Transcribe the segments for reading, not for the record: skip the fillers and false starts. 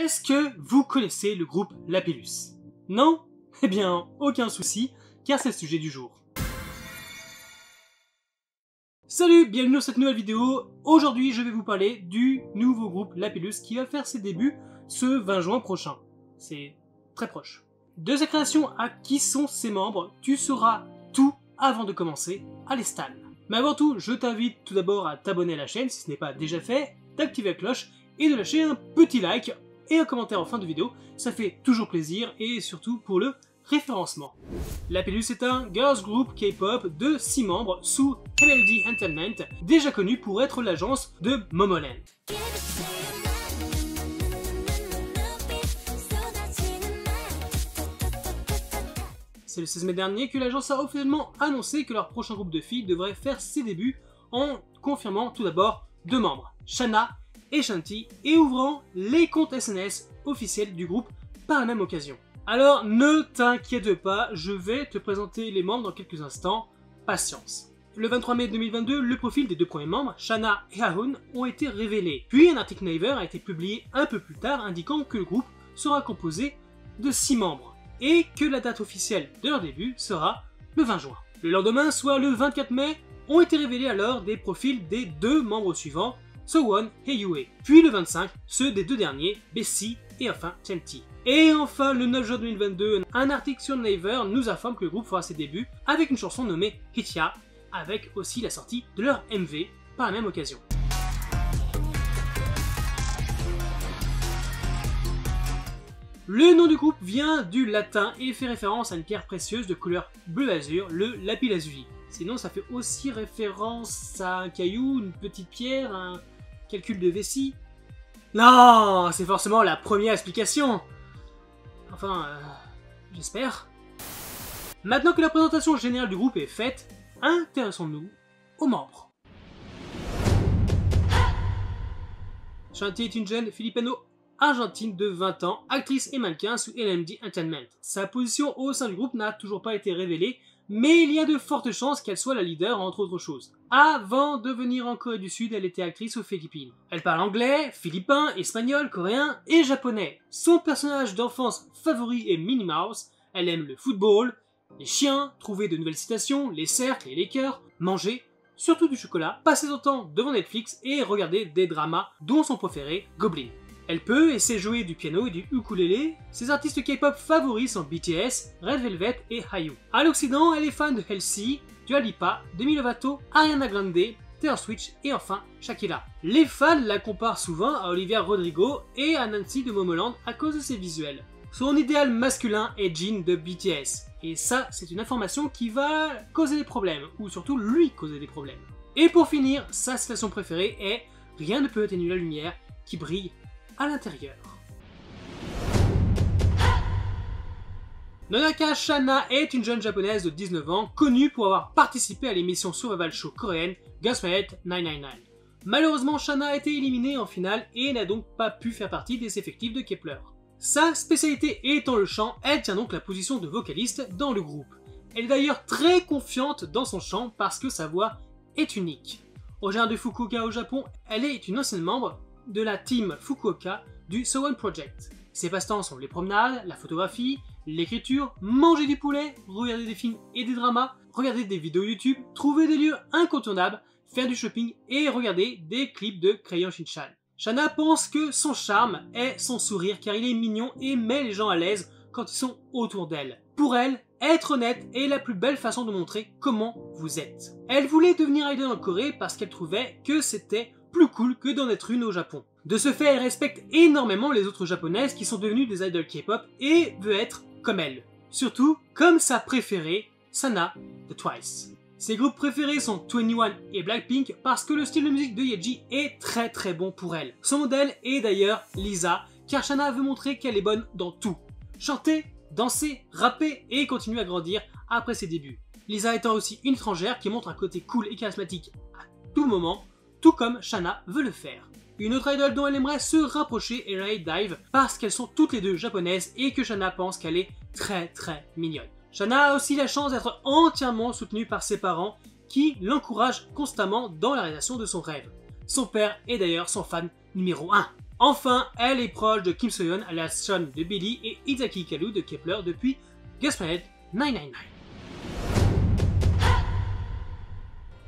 Est-ce que vous connaissez le groupe Lapillus? Non? Eh bien, aucun souci, car c'est le sujet du jour. Salut, bienvenue dans cette nouvelle vidéo. Aujourd'hui, je vais vous parler du nouveau groupe Lapillus qui va faire ses débuts ce 20 juin prochain. C'est très proche. De sa création à qui sont ses membres, tu sauras tout avant de commencer à les stan. Mais avant tout, je t'invite tout d'abord à t'abonner à la chaîne si ce n'est pas déjà fait, d'activer la cloche et de lâcher un petit like et un commentaire en fin de vidéo. Ça fait toujours plaisir et surtout pour le référencement. Lapillus est un girls group K-pop de 6 membres sous MLD Entertainment, déjà connu pour être l'agence de Momoland. C'est le 16 mai dernier que l'agence a officiellement annoncé que leur prochain groupe de filles devrait faire ses débuts en confirmant tout d'abord 2 membres, Shana et Shanti, et ouvrant les comptes SNS officiels du groupe par la même occasion. Alors ne t'inquiète pas, je vais te présenter les membres dans quelques instants, patience. Le 23 mai 2022, le profil des 2 premiers membres, Shana et Hahoon, ont été révélés. Puis un article Naver a été publié un peu plus tard indiquant que le groupe sera composé de 6 membres et que la date officielle de leur début sera le 20 juin. Le lendemain, soit le 24 mai, ont été révélés alors des profils des 2 membres suivants, Sowon et Yue. Puis le 25, ceux des 2 derniers, Bessie et enfin Chanty. Et enfin, le 9 juin 2022, un article sur Naver nous informe que le groupe fera ses débuts avec une chanson nommée Hitya, avec aussi la sortie de leur MV par la même occasion. Le nom du groupe vient du latin et fait référence à une pierre précieuse de couleur bleu azur, le lapis lazuli. Sinon, ça fait aussi référence à un caillou, une petite pierre, un calcul de vessie. Non, c'est forcément la première explication. Enfin, j'espère. Maintenant que la présentation générale du groupe est faite, intéressons-nous aux membres. Shanti est une jeune philippino-argentine de 20 ans, actrice et mannequin sous LMD Entertainment. Sa position au sein du groupe n'a toujours pas été révélée, mais il y a de fortes chances qu'elle soit la leader entre autres choses. Avant de venir en Corée du Sud, elle était actrice aux Philippines. Elle parle anglais, philippin, espagnol, coréen et japonais. Son personnage d'enfance favori est Minnie Mouse. Elle aime le football, les chiens, trouver de nouvelles citations, les cercles et les cœurs, manger, surtout du chocolat, passer son temps devant Netflix et regarder des dramas dont son préféré, Goblin. Elle peut et sait jouer du piano et du ukulélé. Ses artistes K-pop favoris sont BTS, Red Velvet et IU. À l'Occident, elle est fan de Halsey, Dua Lipa, Demi Lovato, Ariana Grande, Taylor Swift et enfin Shakira. Les fans la comparent souvent à Olivia Rodrigo et à Nancy de Momoland à cause de ses visuels. Son idéal masculin est Jin de BTS. Et ça, c'est une information qui va causer des problèmes, ou surtout lui causer des problèmes. Et pour finir, sa citation préférée est « Rien ne peut atténuer la lumière qui brille à l'intérieur ». Nonaka Shana est une jeune japonaise de 19 ans, connue pour avoir participé à l'émission survival show coréenne Gasmaet 999. Malheureusement, Shana a été éliminée en finale et n'a donc pas pu faire partie des effectifs de Kep1er. Sa spécialité étant le chant, elle tient donc la position de vocaliste dans le groupe. Elle est d'ailleurs très confiante dans son chant parce que sa voix est unique. Originaire de Fukuoka au Japon, elle est une ancienne membre de la team Fukuoka du Sowon Project. Ses passe-temps sont les promenades, la photographie, l'écriture, manger du poulet, regarder des films et des dramas, regarder des vidéos YouTube, trouver des lieux incontournables, faire du shopping et regarder des clips de Crayon Shinchan. Shana pense que son charme est son sourire car il est mignon et met les gens à l'aise quand ils sont autour d'elle. Pour elle, être honnête est la plus belle façon de montrer comment vous êtes. Elle voulait devenir idol en Corée parce qu'elle trouvait que c'était plus cool que d'en être une au Japon. De ce fait, elle respecte énormément les autres japonaises qui sont devenues des idols K-pop et veut être comme elle. Surtout comme sa préférée, Sana de Twice. Ses groupes préférés sont 21 et Blackpink parce que le style de musique de Yeji est très bon pour elle. Son modèle est d'ailleurs Lisa, car Shana veut montrer qu'elle est bonne dans tout. Chanter, danser, rapper et continuer à grandir après ses débuts. Lisa étant aussi une étrangère qui montre un côté cool et charismatique à tout moment, tout comme Shana veut le faire. Une autre idole dont elle aimerait se rapprocher est Ray Dive parce qu'elles sont toutes les deux japonaises et que Shana pense qu'elle est très mignonne. Shana a aussi la chance d'être entièrement soutenue par ses parents qui l'encouragent constamment dans la réalisation de son rêve. Son père est d'ailleurs son fan numéro 1. Enfin, elle est proche de Kim So-yeon, alias Sean de Billy, et Itaki Hikaru de Kep1er depuis Girls' Planet 999.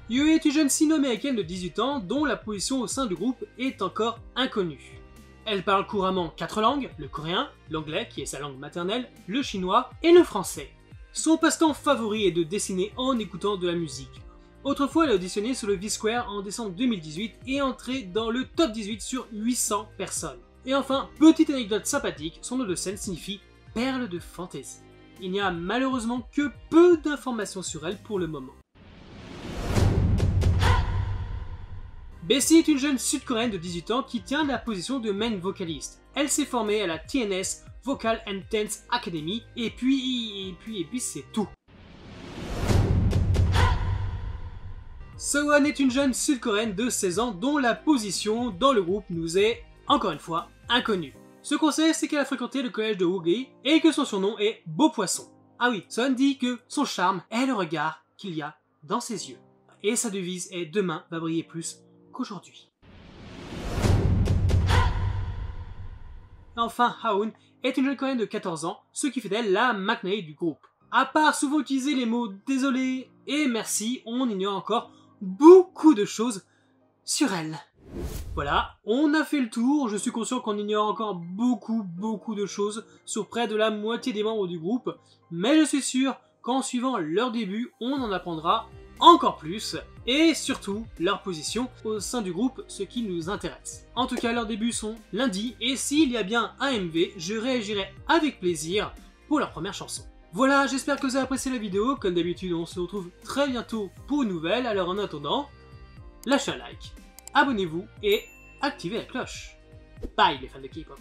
Yue est une jeune sino-américaine de 18 ans dont la position au sein du groupe est encore inconnue. Elle parle couramment 4 langues, le coréen, l'anglais qui est sa langue maternelle, le chinois et le français. Son passe-temps favori est de dessiner en écoutant de la musique. Autrefois, elle a auditionné sur le V-Square en décembre 2018 et est entrée dans le top 18 sur 800 personnes. Et enfin, petite anecdote sympathique, son nom de scène signifie « perle de fantaisie ». Il n'y a malheureusement que peu d'informations sur elle pour le moment. Bessie est une jeune sud-coréenne de 18 ans qui tient la position de main vocaliste. Elle s'est formée à la TNS Vocal and Dance Academy et puis c'est tout. So-won est une jeune sud-coréenne de 16 ans dont la position dans le groupe nous est, encore une fois, inconnue. Ce qu'on sait, c'est qu'elle a fréquenté le collège de Woogay et que son surnom est Beau Poisson. Ah oui, So-won dit que son charme est le regard qu'il y a dans ses yeux. Et sa devise est « Demain va briller plus qu'aujourd'hui ». Enfin, Ha-eun est une jeune coréenne de 14 ans, ce qui fait d'elle la McNay du groupe. À part souvent utiliser les mots « désolé » et « merci », on ignore encore beaucoup de choses sur elle. Voilà, on a fait le tour, je suis conscient qu'on ignore encore beaucoup de choses sur près de la moitié des membres du groupe, mais je suis sûr qu'en suivant leur début, on en apprendra encore plus, et surtout leur position au sein du groupe, ce qui nous intéresse. En tout cas, leurs débuts sont lundi, et s'il y a bien un MV, je réagirai avec plaisir pour leur première chanson. Voilà, j'espère que vous avez apprécié la vidéo, comme d'habitude on se retrouve très bientôt pour une nouvelle, alors en attendant, lâchez un like, abonnez-vous et activez la cloche. Bye les fans de K-pop.